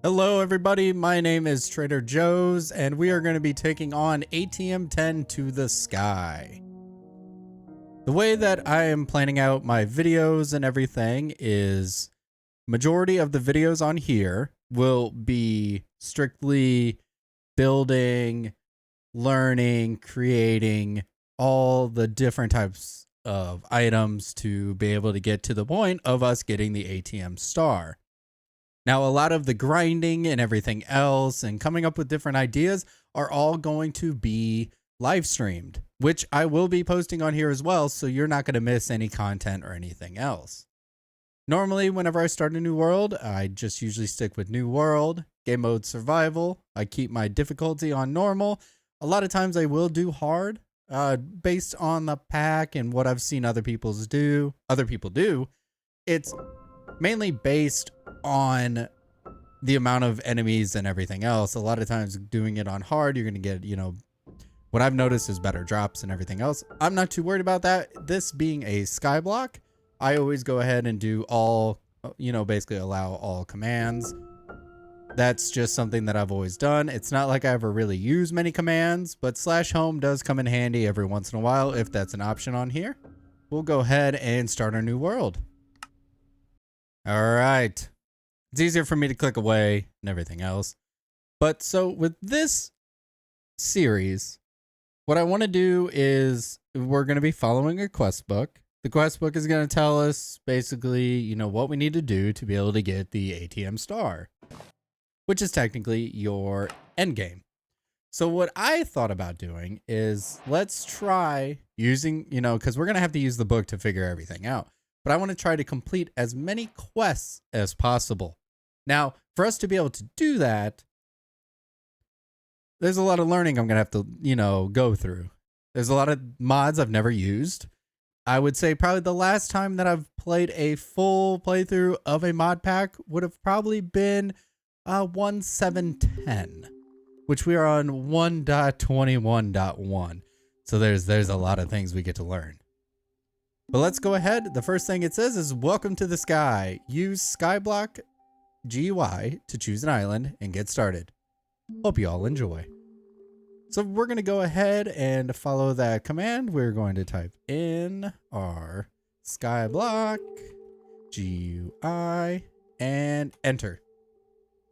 Hello everybody, my name is Trader Joe's and we are going to be taking on ATM10 To The Sky. The way that I am planning out my videos and everything is majority of the videos on here will be strictly building, learning, creating all the different types of items to be able to get to the point of us getting the ATM star. Now, a lot of the grinding and everything else and coming up with different ideas are all going to be live streamed, which I will be posting on here as well, so you're not going to miss any content or anything else. Normally, whenever I start a new world, I just usually stick with new world, game mode survival. I keep my difficulty on normal. A lot of times I will do hard, based on the pack and what I've seen other people do. It's mainly based on the amount of enemies and everything else. A lot of times doing it on hard, you're going to get, what I've noticed is better drops and everything else. I'm not too worried about that. This being a skyblock, I always go ahead and do all, basically allow all commands. That's just something that I've always done. It's not like I ever really use many commands, but /home does come in handy every once in a while if that's an option on here. We'll go ahead and start our new world. All right. It's easier for me to click away and everything else. But so with this series, what I want to do is we're going to be following a quest book. The quest book is going to tell us basically, what we need to do to be able to get the ATM star, which is technically your end game. So what I thought about doing is let's try using, because we're going to have to use the book to figure everything out. But I want to try to complete as many quests as possible. Now, for us to be able to do that, there's a lot of learning I'm going to have to, go through. There's a lot of mods I've never used. I would say probably the last time that I've played a full playthrough of a mod pack would have probably been 1.7.10, which we are on 1.21.1. So there's a lot of things we get to learn. But let's go ahead. The first thing it says is welcome to the sky. Use Skyblock GUI to choose an island and get started. Hope you all enjoy. So we're going to go ahead and follow that command. We're going to type in our Skyblock GUI and enter.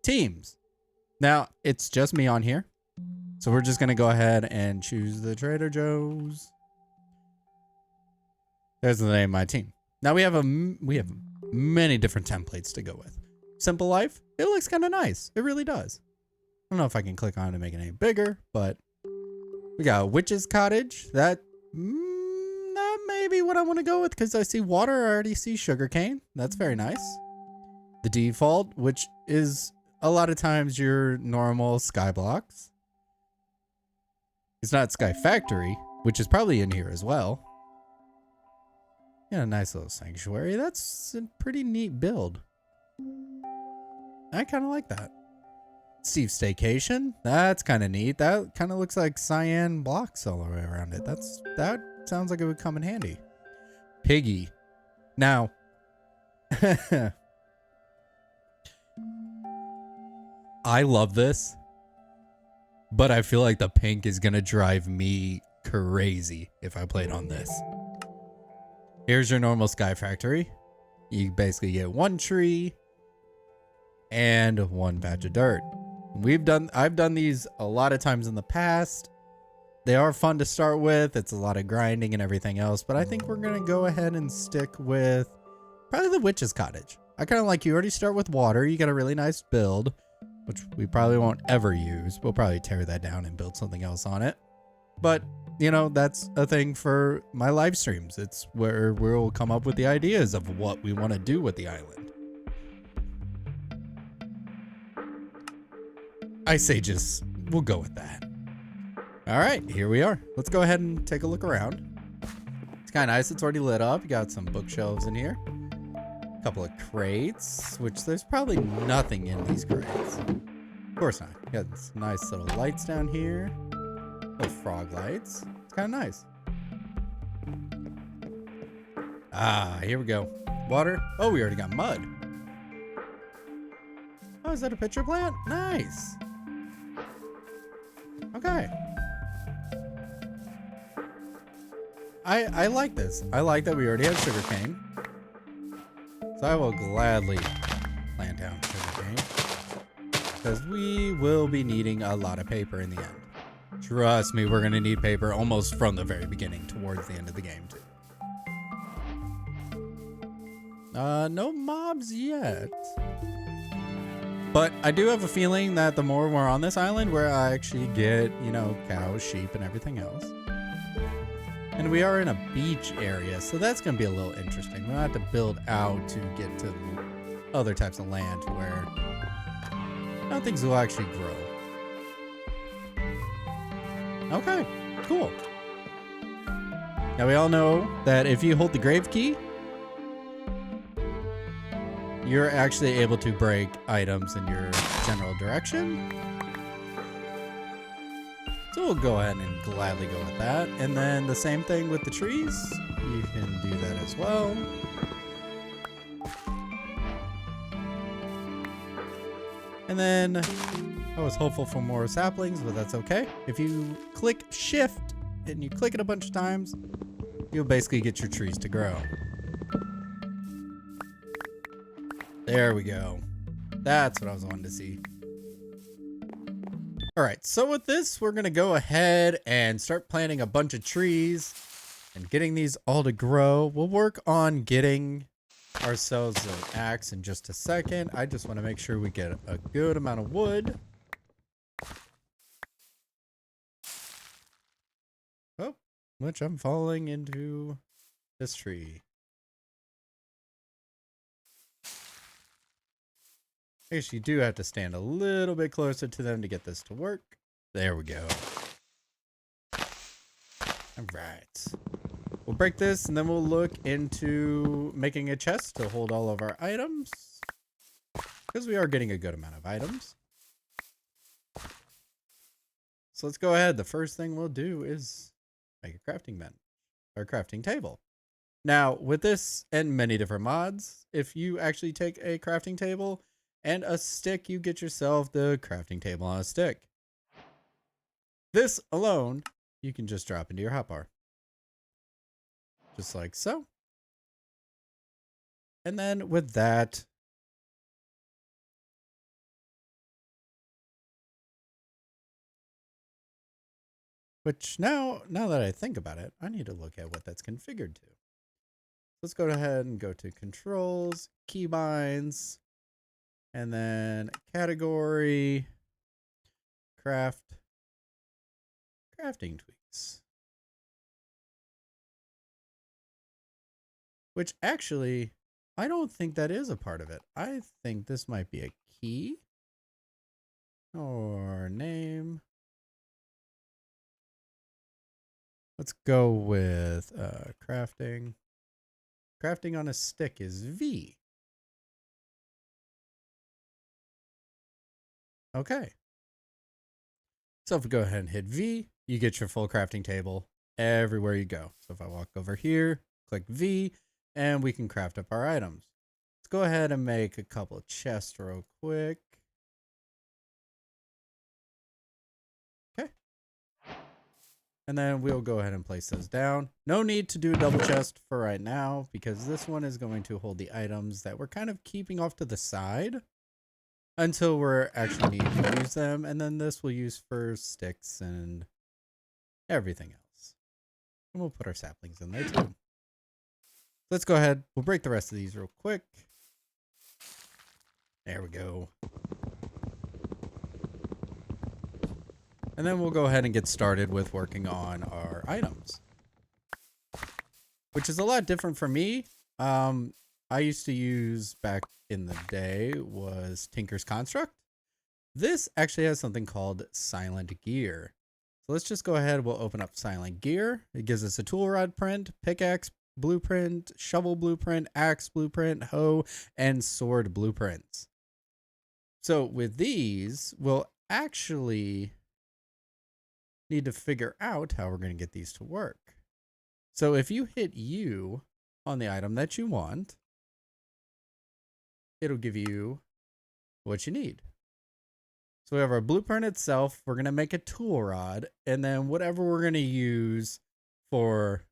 Teams. Now it's just me on here. So we're just going to go ahead and choose the Trader Joe's. There's the name of my team. Now we have many different templates to go with. Simple life. It looks kind of nice. It really does. I don't know if I can click on it to make it any bigger, but we got a witch's cottage. That may be what I want to go with because I see water. I already see sugarcane. That's very nice. The default, which is a lot of times your normal sky blocks. It's not Sky Factory, which is probably in here as well. Yeah, a nice little sanctuary. That's a pretty neat build. I kind of like that. Steve's Staycation. That's kind of neat. That kind of looks like cyan blocks all the way around it. That sounds like it would come in handy. Piggy. Now, I love this, but I feel like the pink is going to drive me crazy if I played on this. Here's your normal Sky Factory. You basically get one tree and one patch of dirt. I've done these a lot of times in the past. They are fun to start with. It's a lot of grinding and everything else, but I think we're going to go ahead and stick with probably the witch's cottage. I kind of like you already start with water. You got a really nice build, which we probably won't ever use. We'll probably tear that down and build something else on it. But that's a thing for my live streams. It's where we'll come up with the ideas of what we want to do with the island. I say we'll go with that. All right, here we are. Let's go ahead and take a look around. It's kind of nice. It's already lit up. You got some bookshelves in here. A couple of crates, which there's probably nothing in these crates. Of course not. You got some nice little lights down here. Little frog lights. It's kind of nice. Here we go. Water. Oh, we already got mud. Oh, is that a pitcher plant? Nice. Okay. I like this. I like that we already have sugarcane. So I will gladly plant down sugarcane. Because we will be needing a lot of paper in the end. Trust me, we're going to need paper almost from the very beginning towards the end of the game too. No mobs yet. But I do have a feeling that the more we're on this island where I actually get, you know, cows, sheep, and everything else. And we are in a beach area, so that's going to be a little interesting. We'll have to build out to get to other types of land where things will actually grow. Okay, cool. Now we all know that if you hold the grave key, you're actually able to break items in your general direction. So we'll go ahead and gladly go with that. And then the same thing with the trees. You can do that as well. And then I was hopeful for more saplings, but that's okay. If you click shift and you click it a bunch of times, you'll basically get your trees to grow. There we go. That's what I was wanting to see. All right, so with this, we're gonna go ahead and start planting a bunch of trees and getting these all to grow. We'll work on getting ourselves an axe in just a second. I just want to make sure we get a good amount of wood. Oh, which I'm falling into this tree. I guess you do have to stand a little bit closer to them to get this to work. There we go. All right. We'll break this and then we'll look into making a chest to hold all of our items. Because we are getting a good amount of items. So let's go ahead. The first thing we'll do is make a crafting bench or crafting table. Now, with this and many different mods, if you actually take a crafting table and a stick, you get yourself the crafting table on a stick. This alone, you can just drop into your hotbar. Just like so. And then with that, which now that I think about it, I need to look at what that's configured to. Let's go ahead and go to controls, keybinds, and then category, crafting tweaks. Which actually, I don't think that is a part of it. I think this might be a key or name. Let's go with crafting. Crafting on a stick is V. Okay. So if we go ahead and hit V, you get your full crafting table everywhere you go. So if I walk over here, click V, and we can craft up our items. Let's go ahead and make a couple of chests real quick. Okay. And then we'll go ahead and place those down. No need to do a double chest for right now because this one is going to hold the items that we're kind of keeping off to the side until we're actually needing to use them. And then this we'll use for sticks and everything else. And we'll put our saplings in there too. Let's go ahead. We'll break the rest of these real quick. There we go. And then we'll go ahead and get started with working on our items. Which is a lot different for me. I used to use back in the day was Tinker's Construct. This actually has something called Silent Gear. So let's just go ahead. We'll open up Silent Gear. It gives us a tool rod print, pickaxe blueprint, shovel blueprint, axe blueprint, hoe, and sword blueprints. So with these, we'll actually need to figure out how we're going to get these to work. So if you hit U on the item that you want, it'll give you, what you need. So we have our blueprint itself. We're going to make a tool rod, and then whatever we're going to use for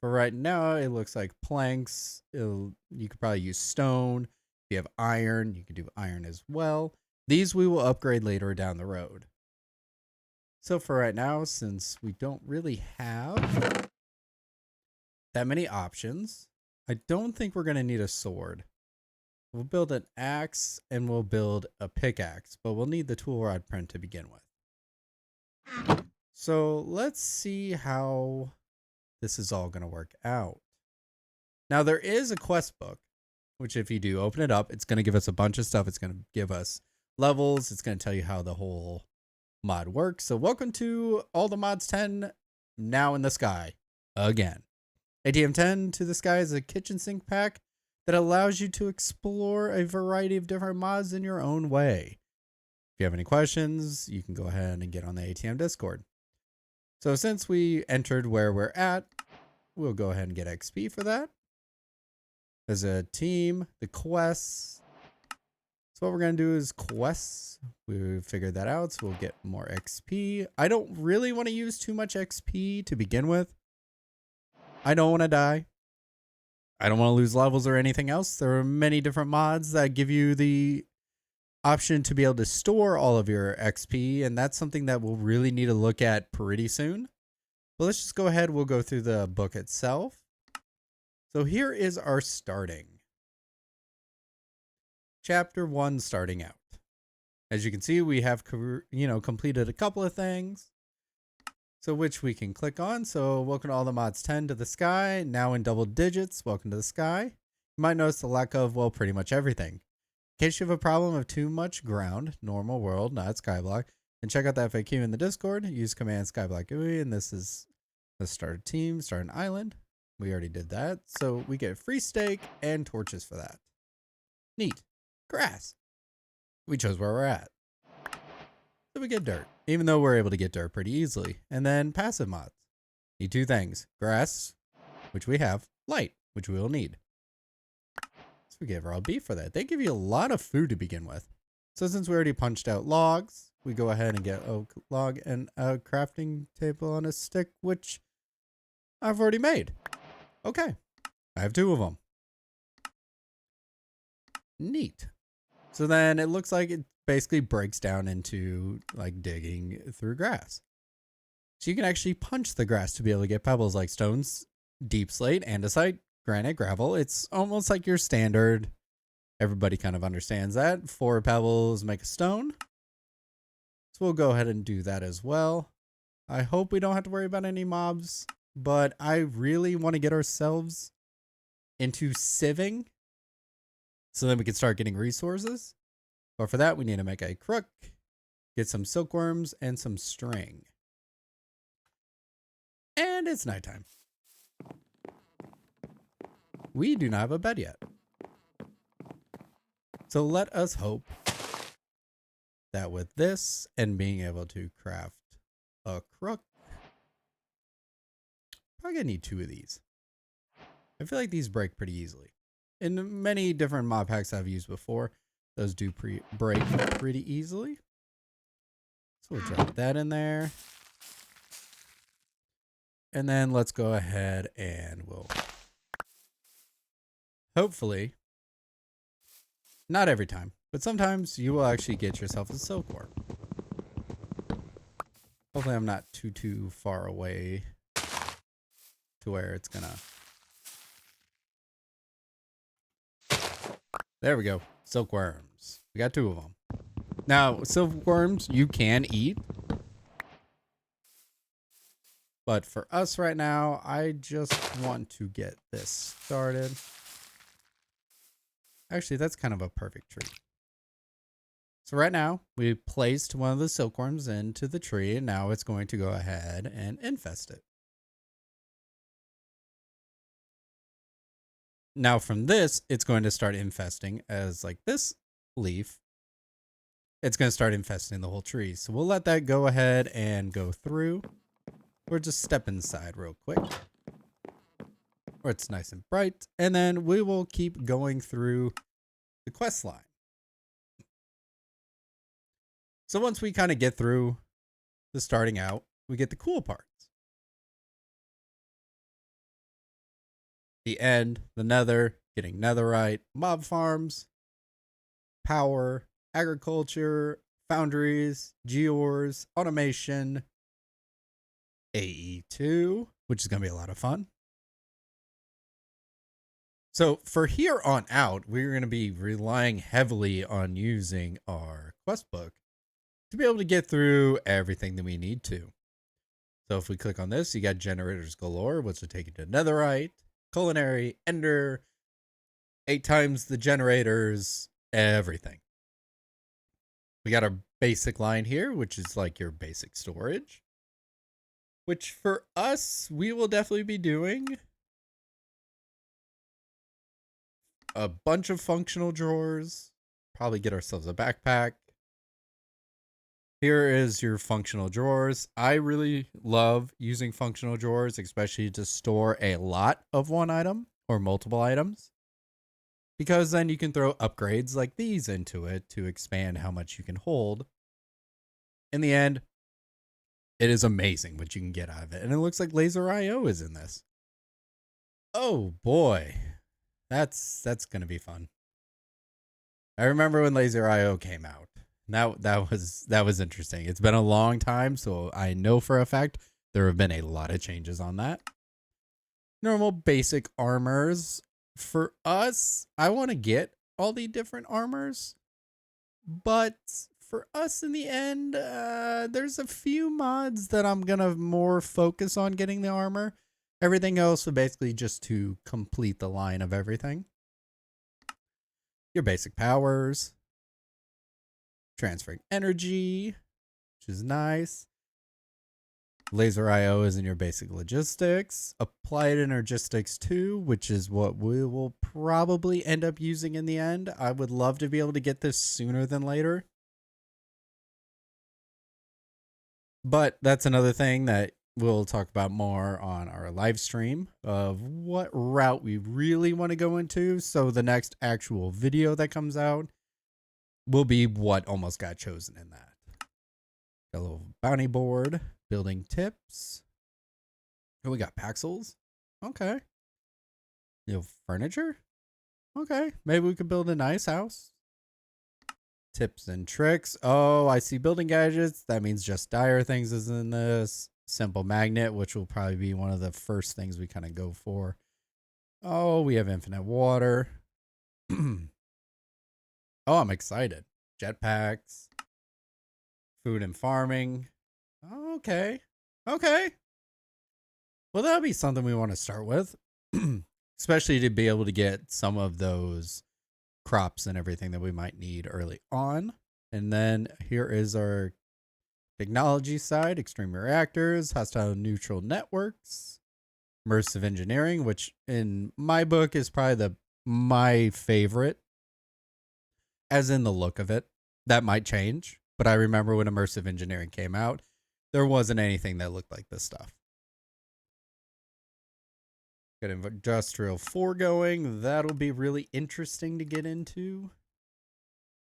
right now, it looks like planks. You could probably use stone. If you have iron, you could do iron as well. These we will upgrade later down the road. So for right now, since we don't really have that many options, I don't think we're going to need a sword. We'll build an axe and we'll build a pickaxe, but we'll need the tool rod print to begin with. So let's see how this is all going to work out. Now there is a quest book, which if you do open it up, it's going to give us a bunch of stuff. It's going to give us levels. It's going to tell you how the whole mod works. So welcome to All the Mods 10 Now in the Sky again. ATM10 To The Sky is a kitchen sink pack that allows you to explore a variety of different mods in your own way. If you have any questions, you can go ahead and get on the ATM Discord. So since we entered where we're at, we'll go ahead and get XP for that. As a team, the quests. So what we're going to do is quests. We figured that out, so we'll get more XP. I don't really want to use too much XP to begin with. I don't want to die. I don't want to lose levels or anything else. There are many different mods that give you the option to be able to store all of your XP, and that's something that we'll really need to look at pretty soon. But let's just go ahead. We'll go through the book itself. So here is our starting. Chapter 1 starting out. As you can see, we have completed a couple of things. So which we can click on. So welcome to All the Mods 10 To The Sky. Now in double digits. Welcome to the sky. You might notice the lack of, well, pretty much everything. In case you have a problem of too much ground, normal world, not skyblock, then check out the FAQ in the Discord. Use command skyblock GUI, and this is the start a team, start an island. We already did that. So we get free steak and torches for that. Neat. Grass. We chose where we're at. So we get dirt, even though we're able to get dirt pretty easily. And then passive mods. Need two things. Grass, which we have. Light, which we will need. So we get raw beef for that. They give you a lot of food to begin with. So since we already punched out logs, we go ahead and get oak log and a crafting table on a stick, which I've already made. Okay. I have two of them. Neat. So then it looks like it basically breaks down into like digging through grass. So you can actually punch the grass to be able to get pebbles like stones, deep slate, andesite, granite, gravel. It's almost like your standard. Everybody kind of understands that. 4 pebbles make a stone. So we'll go ahead and do that as well. I hope we don't have to worry about any mobs, but I really want to get ourselves into sieving so then we can start getting resources. But for that, we need to make a crook, get some silkworms, and some string. And it's nighttime. We do not have a bed yet. So let us hope that with this and being able to craft a crook, probably gonna need 2 of these. I feel like these break pretty easily. In many different mod packs I've used before, those do break pretty easily. So we'll drop that in there. And then let's go ahead and we'll hopefully, not every time, but sometimes you will actually get yourself a silkworm. Hopefully I'm not too far away to where it's gonna. There we go. Silkworms. We got 2 of them. Now, silkworms you can eat. But for us right now, I just want to get this started. Actually, that's kind of a perfect tree. So right now, we placed one of the silkworms into the tree, and now it's going to go ahead and infest it. Now from this, it's going to start infesting as like this leaf. It's going to start infesting the whole tree. So we'll let that go ahead and go through. We'll just step inside real quick, where it's nice and bright. And then we will keep going through the quest line. So once we kind of get through the starting out, we get the cool parts. The end, the nether, getting netherite, mob farms, power, agriculture, foundries, gears, automation, AE2, which is going to be a lot of fun. So for here on out, we're going to be relying heavily on using our quest book to be able to get through everything that we need to. So if we click on this, you got generators galore, which will take you to netherite, culinary, ender, 8 times the generators, everything. We got our basic line here, which is like your basic storage, which for us, we will definitely be doing a bunch of functional drawers, probably get ourselves a backpack. Here is your functional drawers. I really love using functional drawers, especially to store a lot of one item or multiple items, because then you can throw upgrades like these into it to expand how much you can hold. In the end, it is amazing what you can get out of it. And it looks like Laser IO is in this. Oh boy. That's going to be fun. I remember when Laser IO came out. That was interesting. It's been a long time, so I know for a fact there have been a lot of changes on that. Normal basic armors. For us, I want to get all the different armors, but for us in the end, there's a few mods that I'm going to more focus on getting the armor. Everything else is basically just to complete the line of everything. Your basic powers. Transferring energy, which is nice. Laser IO is in your basic logistics. Applied energistics 2, which is what we will probably end up using in the end. I would love to be able to get this sooner than later. But that's another thing that we'll talk about more on our live stream of what route we really want to go into. So the next actual video that comes out will be what almost got chosen in that. Got a little bounty board, building tips. Oh, we got Paxels. Okay. You know, furniture. Okay. Maybe we could build a nice house. Tips and tricks. Oh, I see building gadgets. That means just dire things is in this. Simple magnet, which will probably be one of the first things we kind of go for. Oh, we have infinite water. Oh, I'm excited. Jetpacks. Food and farming. Okay. Okay. Well, that'll be something we want to start with. Especially to be able to get some of those crops and everything that we might need early on. And then here is our technology side. Extreme reactors. Hostile neutral networks. Immersive engineering, which in my book is probably my favorite. As in the look of it. That might change, but I remember when immersive engineering came out, there wasn't anything that looked like this stuff. Got industrial foregoing. That'll be really interesting to get into.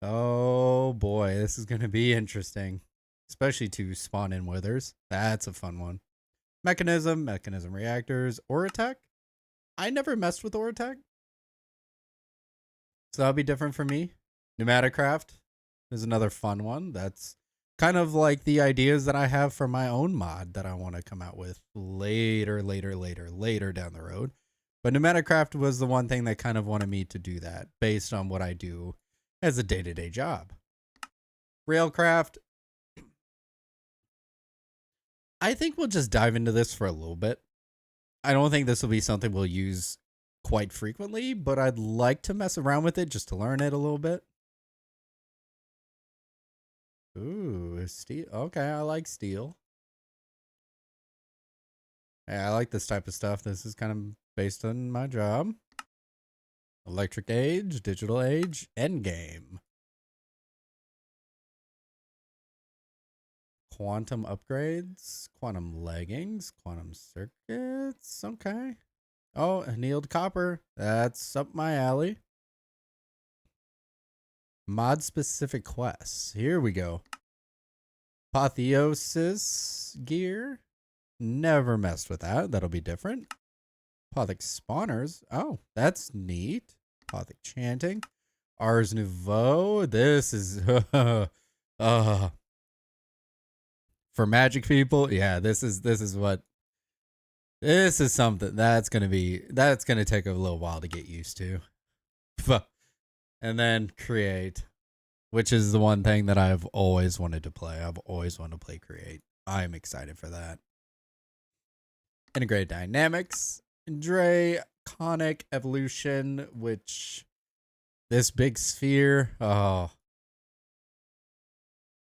Oh boy, this is going to be interesting, especially to spawn in withers. That's a fun one. Mechanism reactors, Oratech. I never messed with Oratech, so that'll be different for me. Pneumaticraft is another fun one. That's kind of like the ideas that I have for my own mod that I want to come out with later down the road. But Pneumaticraft was the one thing that kind of wanted me to do that based on what I do as a day-to-day job. Railcraft. I think we'll just dive into this for a little bit. I don't think this will be something we'll use quite frequently, but I'd like to mess around with it just to learn it a little bit. Ooh, steel. Okay, I like steel. Yeah, I like this type of stuff. This is kind of based on my job. Electric age, digital age, endgame. Quantum upgrades, quantum leggings, quantum circuits. Okay. Oh, annealed copper. That's up my alley. Mod specific quests. Here we go. Apotheosis gear. Never messed with that. That'll be different. Apothic spawners. Oh, that's neat. Apothic chanting. Ars Nouveau. This is for magic people. Yeah, this is something that's gonna take a little while to get used to. And then create, which is the one thing that I've always wanted to play. I've always wanted to play create. I'm excited for that. Integrated dynamics, draconic evolution, which this big sphere. Oh,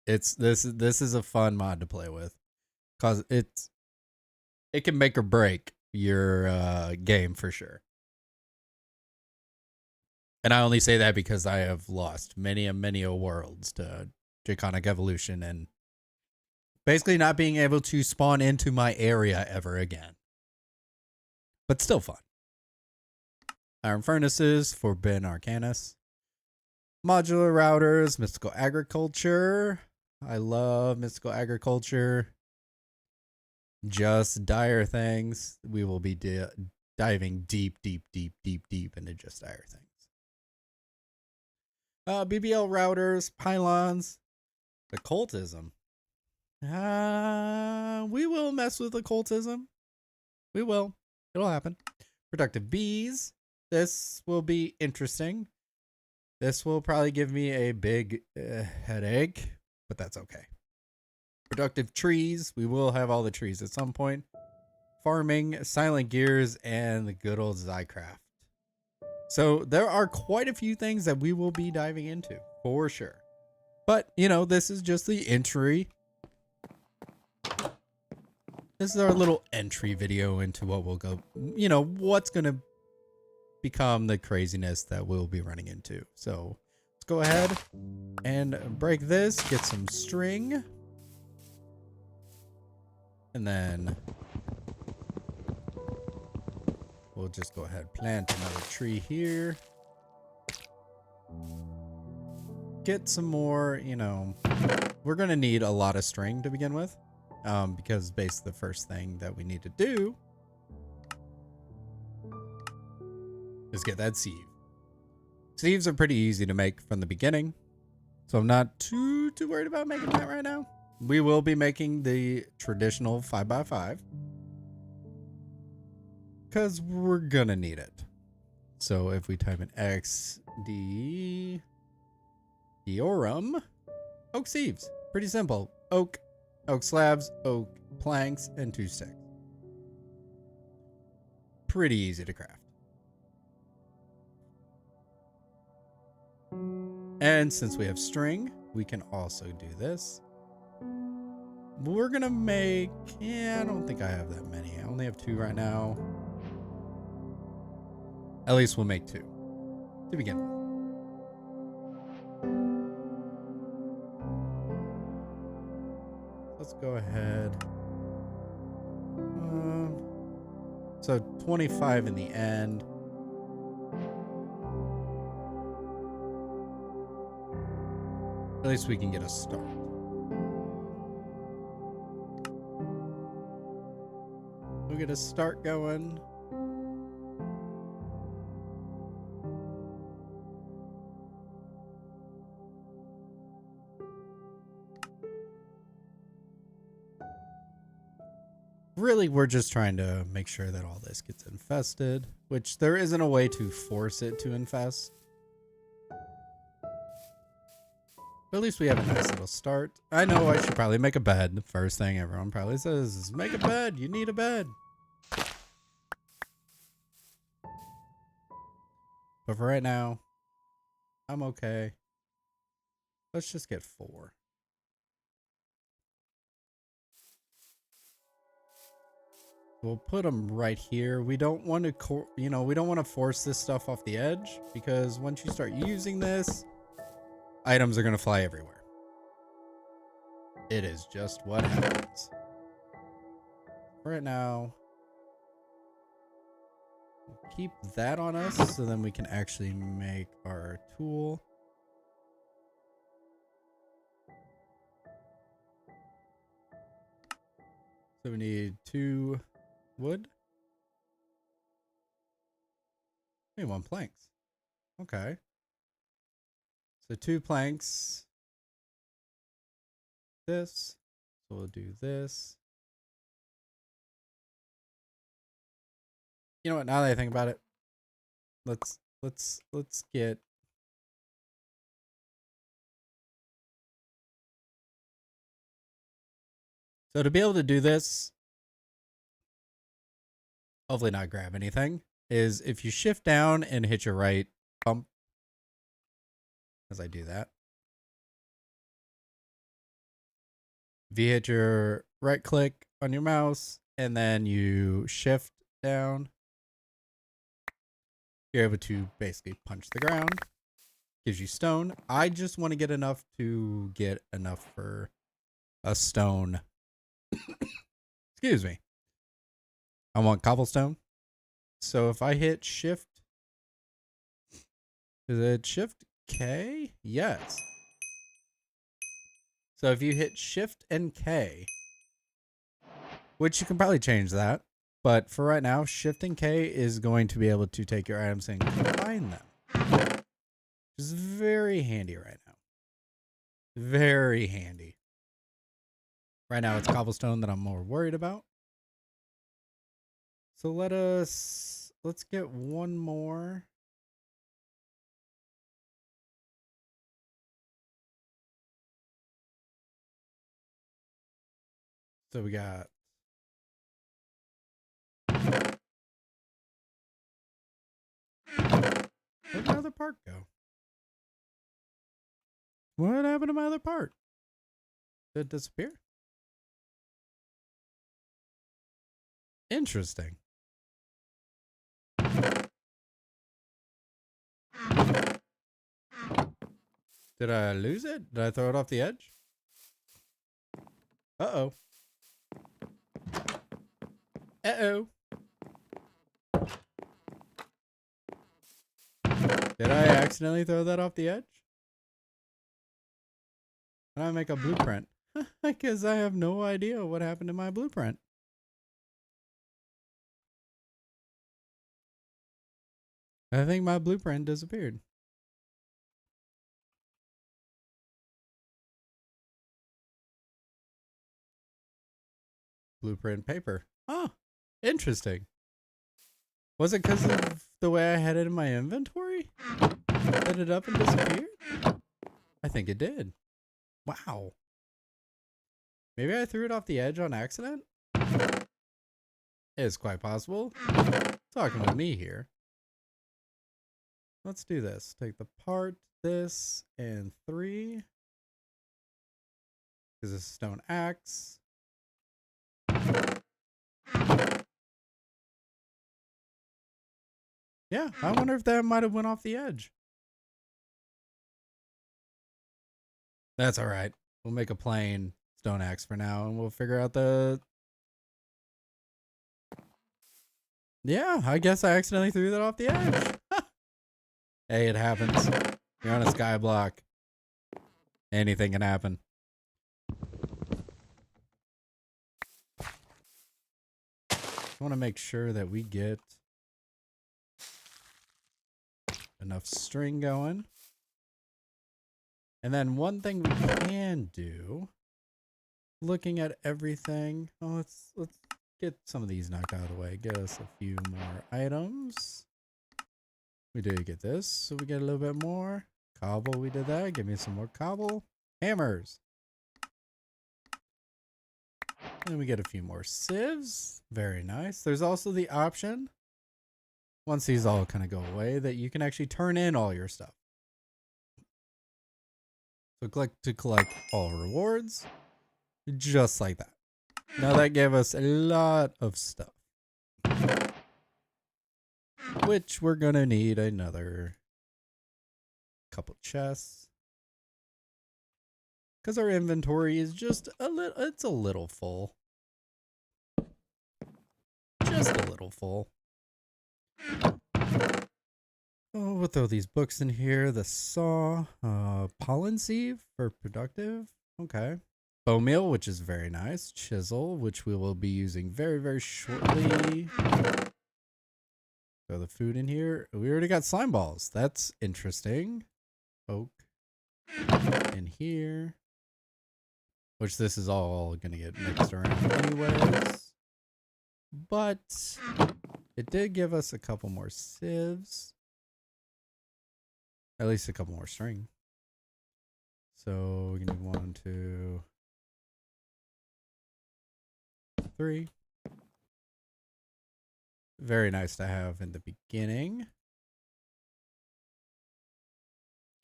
this is a fun mod to play with, cause it can make or break your game for sure. And I only say that because I have lost many worlds to draconic evolution and basically not being able to spawn into my area ever again. But still fun. Iron furnaces, Forbidden Arcanus. Modular routers, mystical agriculture. I love mystical agriculture. Just dire things. We will be diving deep into just dire things. BBL routers, pylons, occultism. We will mess with occultism. We will. It'll happen. Productive bees. This will be interesting. This will probably give me a big headache, but that's okay. Productive trees. We will have all the trees at some point. Farming, silent gears, and the good old Zycraft. So there are quite a few things that we will be diving into for sure. But, you know, this is just the entry. This is our little entry video into what we'll go, you know, what's going to become the craziness that we'll be running into. So let's go ahead and break this, get some string. And then we'll just go ahead, plant another tree here. Get some more, you know, we're going to need a lot of string to begin with. Because basically the first thing that we need to do is get that sieve. Sieves are pretty easy to make from the beginning, so I'm not too worried about making that right now. We will be making the traditional 5x5 because we're gonna need it. So if we type in XD Diorum, oak sieves, pretty simple. Oak slabs, oak planks, and 2 sticks. Pretty easy to craft. And since we have string, we can also do this. We're gonna make, I don't think I have that many. I only have 2 right now. At least we'll make 2 to begin with. Let's go ahead. So 25 in the end. At least we can get a start. We'll get a start going. Really, we're just trying to make sure that all this gets infested, which there isn't a way to force it to infest. But at least we have a nice little start. I know I should probably make a bed. The first thing everyone probably says is make a bed. You need a bed. But for right now, I'm okay. Let's just get 4. We'll put them right here. We don't want to, we don't want to force this stuff off the edge, because once you start using this, items are going to fly everywhere. It is just what happens. Right now, keep that on us so then we can actually make our tool. So we need 2 wood. We need 1 planks. Okay. So 2 planks. This. So we'll do this. You know what? Now that I think about it, let's get. So to be able to do this, hopefully not grab anything, is if you shift down and hit your right bump, as I do that. If you hit your right click on your mouse and then you shift down, you're able to basically punch the ground. Gives you stone. I just want to get enough for a stone. Excuse me. I want cobblestone. So if I hit shift, is it shift K? Yes. So if you hit shift and K, which you can probably change that, but for right now, shift and K is going to be able to take your items and combine them. Which is very handy right now. Very handy. Right now it's cobblestone that I'm more worried about. So let's get 1 more. So we got where'd my other part go? What happened to my other part? Did it disappear? Interesting. Did I lose it? Did I throw it off the edge? Uh-oh. Uh-oh. Did I accidentally throw that off the edge? Did I make a blueprint? Because I have no idea what happened to my blueprint. I think my blueprint disappeared. Blueprint paper. Oh, interesting. Was it because of the way I had it in my inventory? Set it up and disappeared? I think it did. Wow. Maybe I threw it off the edge on accident? It's quite possible. Talking with me here. Let's do this. Take the part, this, and 3. Because it's a stone axe. Yeah, I wonder if that might have went off the edge. That's all right. We'll make a plain stone axe for now, and we'll figure out the... Yeah, I guess I accidentally threw that off the edge. Hey, it happens. You're on a sky block. Anything can happen. I want to make sure that we get enough string going. And then one thing we can do, looking at everything, let's get some of these knocked out of the way. Get us a few more items. We did get this, so we get a little bit more. Cobble, we did that. Give me some more cobble. Hammers. And we get a few more sieves. Very nice. There's also the option, once these all kind of go away, that you can actually turn in all your stuff. So click to collect all rewards. Just like that. Now that gave us a lot of stuff. Which we're going to need another couple chests. Because our inventory is just a little, it's a little full. Just a little full. Oh, we'll throw these books in here. The saw, pollen sieve for productive. Okay. bone meal, which is very nice. Chisel, which we will be using very, very shortly. Throw the food in here. We already got slime balls. That's interesting. Oak in here. Which this is all going to get mixed around anyways. But it did give us a couple more sieves. At least a couple more string. So we need 1, 2, 3. Very nice to have in the beginning.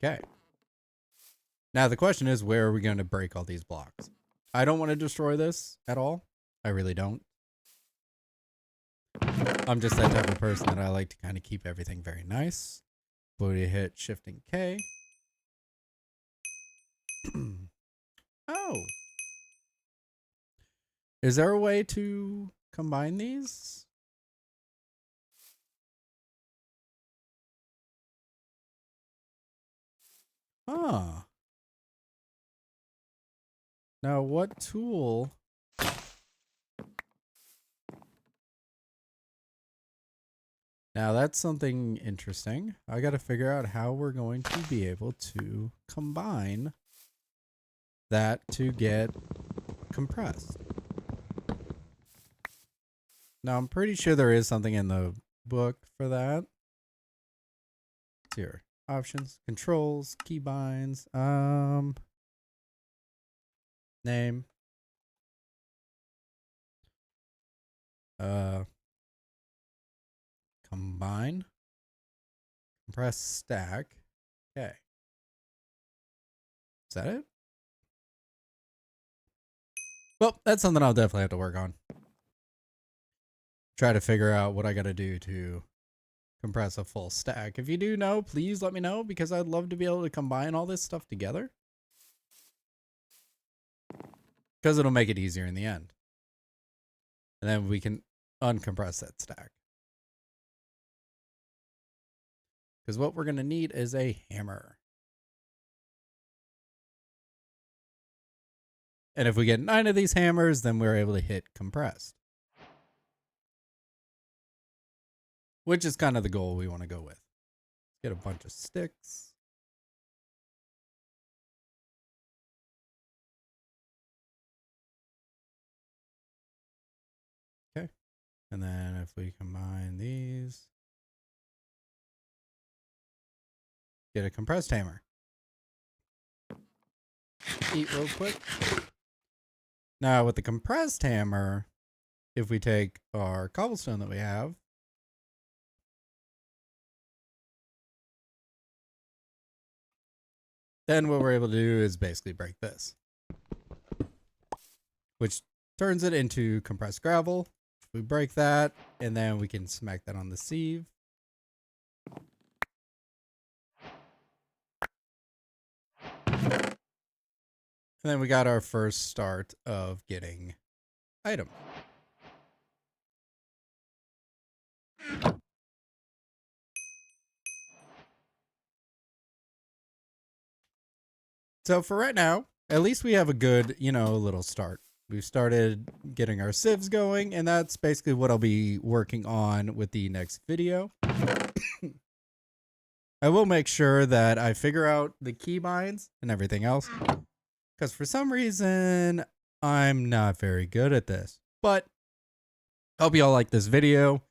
Okay. Now the question is, where are we going to break all these blocks? I don't want to destroy this at all. I really don't. I'm just that type of person that I like to kind of keep everything very nice. But we hit Shift and K. Oh. Is there a way to combine these? Huh. Now what tool? Now that's something interesting. I got to figure out how we're going to be able to combine that to get compressed. Now I'm pretty sure there is something in the book for that. It's here. Options, controls, keybinds, name. Combine. Compress stack. Okay. Is that it? Well, that's something I'll definitely have to work on. Try to figure out what I gotta do to compress a full stack. If you do know, please let me know, because I'd love to be able to combine all this stuff together. Because it'll make it easier in the end. And then we can uncompress that stack. Because what we're going to need is a hammer. And if we get 9 of these hammers, then we're able to hit compressed. Which is kind of the goal we want to go with. Get a bunch of sticks. Okay. And then if we combine these, get a compressed hammer. Eat real quick. Now with the compressed hammer, if we take our cobblestone that we have, then what we're able to do is basically break this, which turns it into compressed gravel. We break that, and then we can smack that on the sieve. And then we got our first start of getting item. So for right now, at least we have a good, little start. We've started getting our sieves going, and that's basically what I'll be working on with the next video. I will make sure that I figure out the keybinds and everything else, because for some reason, I'm not very good at this. But hope you all like this video.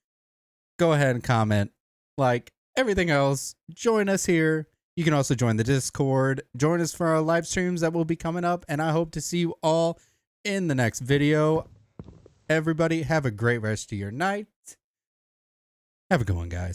Go ahead and comment, like everything else. Join us here. You can also join the Discord. Join us for our live streams that will be coming up. And I hope to see you all in the next video. Everybody have a great rest of your night. Have a good one, guys.